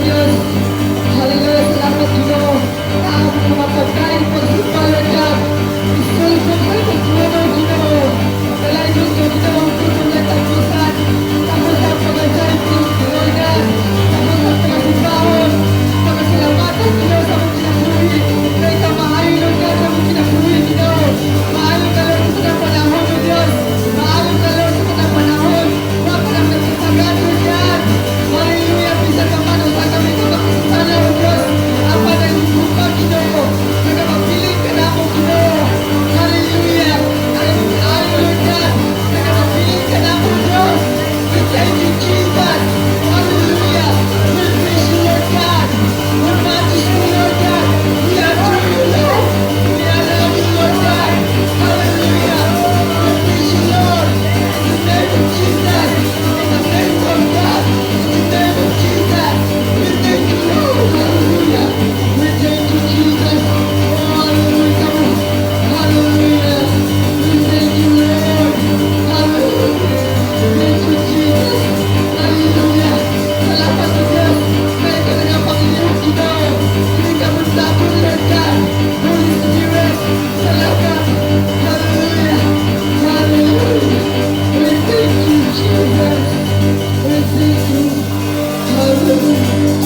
Diyos. Hallelujah, salamat Ginoo. Na ang mga pagkain pagsimba, Lord God. Isulit mo kayo pagsuno, Ginoo. Dalayan Diyos ko, Ginoo, ang puso na tapusan. Tapos ang pag-asay, Lord God. Tapos ang pag-asimbahon. Pagkasalamatan, Ginoo, sa mga kinabuhi. Na ikaw maayon, Lord God, sa mga kinabuhi, Ginoo. Maayon ka, Lord, sa mga panahon, O Diyos. Maayon ka, Lord, sa mga panahon. Huwag ka lang nagsasagat, Lord God. Hallelujah, bisa ka man, o sa kami ka makasasala, O Diyos. Apa na yung buka, Ginoo. Nagkapapiling ka na ako, Ginoo. Hallelujah. Ayaw, Lord God. Nagkapapiling ka na ako, Diyos. We thank you, Jesus. Hallelujah. We praise you, Lord God. We majesty, Lord God. We adore you, Lord. We love you, Lord God. Hallelujah. We praise you, Lord. In the name of Jesus. In the name of God. In the name of Jesus. We thank you, Lord. Hallelujah. We thank you, Jesus. Oh, hallelujah. Hallelujah. We thank you, Lord. Hallelujah. Thank you, Jesus. Hallelujah. Salamat sa Diyos. Kaya ka na nga Panginoon, Ginoo. Hindi ka magsabot, Lord God. Holy Spirit. Salamat. Hallelujah. Hallelujah. We thank you, Jesus. We thank you. Hallelujah.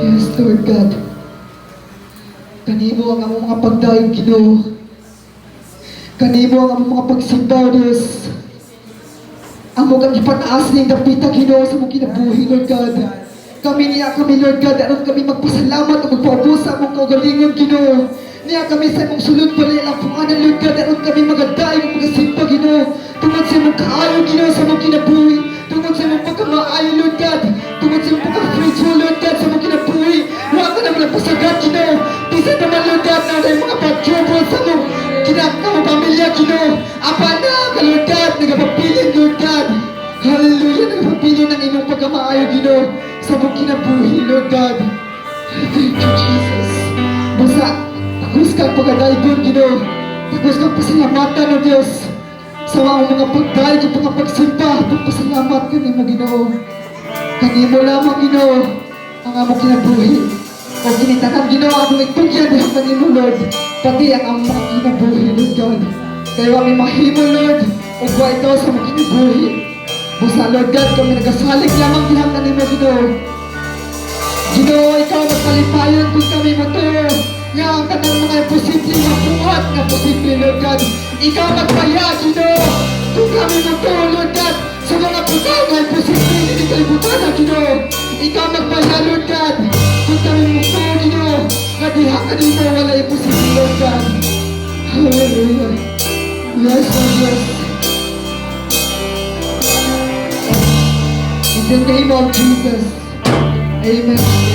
Yes, Lord God. Kanimo ang among mga pagdaig, Ginoo. Kanimo ang among mga pagsimba, Diyos. Amo kang ipataas ng dapita, Ginoo, sa mong kinabuhi, Lord God. Kami niya kami, Lord God, aron kami magpasalamat o magpaubos sa among kaugalingon, Ginoo. Niya kami sa imong sulod pa rin ang punganan, Lord God, aron kami magadaig o magasimba, Ginoo. Tungod sa imong kaayo, Ginoo, sa mong kinabuhi. Tungod sa imong pagkamaayo, Lord God. Tungod sa imong pagka-faithful, Lord God, sa mong kinabuhi. Huwag ka naman nagpasagat, Ginoo. Bisa naman, Lord God, na yung mga pag-trouble sa mong kinakang pamilya, Ginoo. Apa na ka, Lord God, nagapapilin, Lord God. Hallelujah, nagapapilin ng imong pagkamaayo, Ginoo, sa mong kinabuhi, Lord God. Thank you, Jesus. Basta, tagus kang pagkadaigon, Ginoo. Tagus kang pasalamatan, O Diyos. Sa mga pagdaig at mga pagsimba, pagpasalamat ka nimo, Ginoo. Kanimo lamang, Ginoo, ang among kinabuhi. O ginitanan, Ginoo, ang itugyan diha kanimo, Lord. Pati ang among mga kinabuhi, Lord God. Kaya kami mahimo, Lord, o ba ito sa mga kinabuhi. Basta, Lord God, kami nagasalig lamang diha kanimo, Ginoo. Ginoo, ikaw magpalipayon kung kami maturo. Nga ang kanang mga imposible mabuhat na posible, Lord God. Ikaw magpaya, Ginoo, kung kami maturo, Lord God, sa mga putaw na imposible hindi kalibutan na, Ginoo. Ikaw magpaya, Lord God, kung kami maturo, Ginoo, na diha ka dito wala imposible, Lord God. Hallelujah. Yes, Lord, yes. In the name of Jesus. Amen.